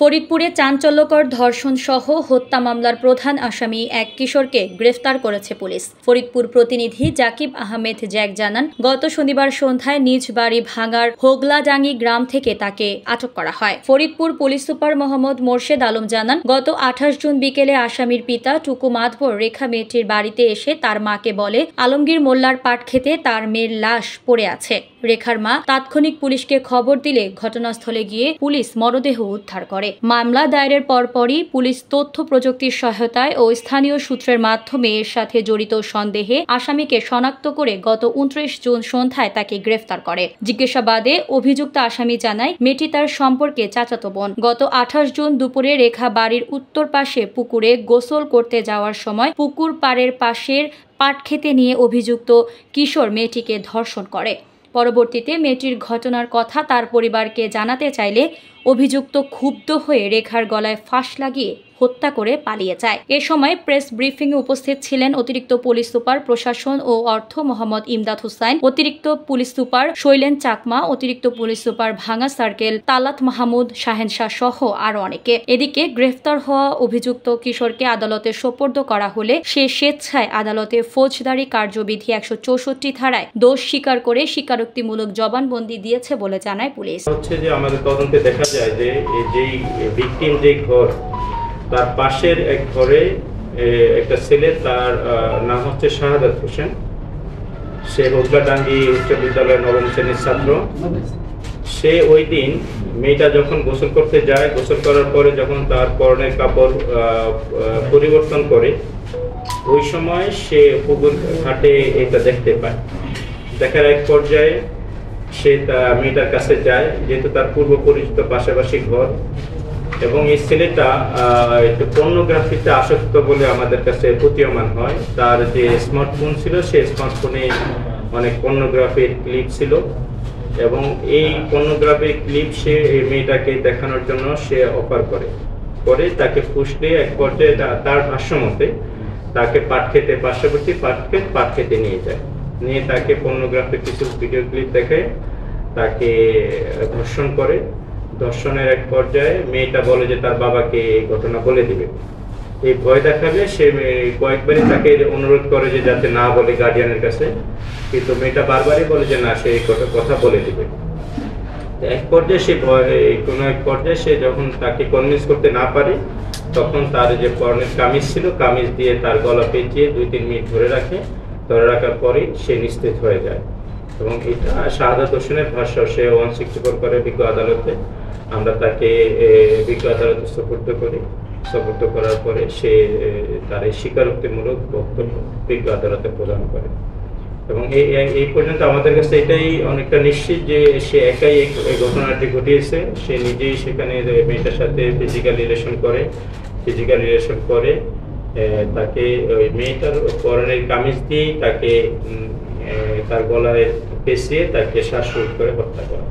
ফরিদপুরে চাঞ্চল্যকর ধর্ষণ সহ হত্যা মামলার প্রধান আসামি এক কিশোরকে গ্রেফতার করেছে পুলিশ। ফরিদপুর প্রতিনিধি জাকিব আহমেদ জ্যাক জানান, গত শনিবার সন্ধ্যায় নিজ বাড়ি ভাঙার হোগলাডাঙ্গি গ্রাম থেকে তাকে আটক করা হয়। ফরিদপুর পুলিশ সুপার মোহাম্মদ মোর্শেদ আলম জানান, গত 28 জুন বিকেলে আসামির পিতা টুকু মাতবর রেখা মেয়েটির বাড়িতে এসে তার মাকে বলে আলমগীর মোল্লার পাট খেতে তার মেয়ের লাশ পড়ে আছে। রেখার মা তাৎক্ষণিক পুলিশকে খবর দিলে ঘটনাস্থলে গিয়ে পুলিশ মরদেহ উদ্ধার করে। মামলা দায়েরের পরপরই পুলিশ তথ্য প্রযুক্তির সহায়তায় ও স্থানীয় সূত্রের মাধ্যমে এর সাথে জড়িত সন্দেহে আসামিকে শনাক্ত করে গত 29 জুন সন্ধ্যায় তাকে গ্রেফতার করে। জিজ্ঞাসাবাদে অভিযুক্ত আসামি জানায়, মেয়েটি তার সম্পর্কে চাচাতো বোন। গত 28 জুন দুপুরে রেখা বাড়ির উত্তর পাশে পুকুরে গোসল করতে যাওয়ার সময় পুকুর পাড়ের পাশের পাট খেতে নিয়ে অভিযুক্ত কিশোর মেয়েটিকে ধর্ষণ করে। পরবর্তীতে মেয়েটির ঘটনার কথা তার পরিবারকে জানাতে চাইলে অভিযুক্ত ক্ষুব্ধ হয়ে রেখার গলায় ফাঁস লাগিয়ে হত্যা করে পালিয়ে যায়। এ সময় প্রেস ব্রিফিংয়ে উপস্থিত ছিলেন অতিরিক্ত পুলিশ সুপার প্রশাসন ও অর্থ মোহাম্মদ ইমদাদ হুসাইন, অতিরিক্ত পুলিশ সুপার শৈলেন চাকমা, অতিরিক্ত পুলিশ সুপার ভাঙা সার্কেল তালাত মাহমুদ শাহেনশাহ সহ আরো অনেকে। এদিকে গ্রেফতার হওয়া অভিযুক্ত কিশোরকে আদালতে সোপর্দ করা হলে সে স্বেচ্ছায় আদালতে ফৌজদারি কার্যবিধি 164 ধারায় দোষ স্বীকার করে স্বীকারোক্তিমূলক জবানবন্দি দিয়েছে বলে জানায় পুলিশ। হচ্ছে যে আমাদের তদন্তে দেখা যায় যে যেই ভিকটিম যে ঘর তার পাশের এক ঘরে একটা ছেলে, তার নাম হচ্ছে শাহাদাত হোসেন। সে হোগলাডাঙ্গি উচ্চ বিদ্যালয়ের 9ম শ্রেণীর ছাত্র। সে ওই দিন মেয়েটা যখন গোসল করতে যায়, গোসল করার পরে যখন তার পরনের কাপড় পরিবর্তন করে, ওই সময় সে পুকুর ঘাটে এটা দেখতে পায়। দেখার এক পর্যায়ে সে মেয়েটার কাছে যায়, যেহেতু তার পূর্ব পরিচিত পাশাপাশি ঘর, এবং এই ছেলেটা একটু পর্নোগ্রাফিতে আসক্ত বলে আমাদের কাছে প্রতীয়মান হয়। তার যে স্মার্টফোন ছিল, সেই স্মার্টফোনে অনেক পর্নোগ্রাফির ক্লিপ ছিল, এবং এই পর্নোগ্রাফির ক্লিপ সে এই মেয়েটাকে দেখানোর জন্য সে অফার করে তাকে ফুসলে এক পর্যায়ে তার ভাষ্যমতে তাকে পার্শ্ববর্তী পাট খেতে নিয়ে তাকে পর্নোগ্রাফির কিছু ভিডিও ক্লিপ দেখে তাকে ধর্ষণ করে। ধর্ষণের এক পর্যায়ে মেয়েটা বলে যে তার বাবাকে এই ঘটনা বলে দিবে। এই ভয় দেখালে সে কয়েকবারই তাকে অনুরোধ করে যে যাতে না বলে গার্ডিয়ানের কাছে, কিন্তু মেয়েটা বারবারই বলে যে না, সে এই কথা বলে দিবে। এক পর্যায়ে সে যখন তাকে কনভিন্স করতে না পারে, তখন তার যে পরনের কামিজ ছিল, কামিজ দিয়ে তার গলা পেঁচিয়ে 2-3 মিনিট ধরে রাখার পরেই সে নিস্তেজ হয়ে যায়। এবং এটা শাহাদাত হোসেনের ভাষ্য, সে 164 করে বিজ্ঞ আদালতে। আমরা তাকে বিজ্ঞ আদালতে সোপর্দ করার পরে সে তার এই স্বীকারোক্তিমূলক বক্তব্য বিজ্ঞ আদালতে প্রদান করে। এবং এই পর্যন্ত আমাদের কাছে এটাই অনেকটা নিশ্চিত যে সে একাই এই ঘটনাটি ঘটিয়েছে। সে নিজেই সেখানে মেয়েটার সাথে ফিজিক্যাল রিলেশন করে তাকে ওই মেয়েটার পরনের কামিজ দিয়েই তাকে তার গলায় পেঁচিয়ে তাকে শ্বাসরোধ করে হত্যা করা।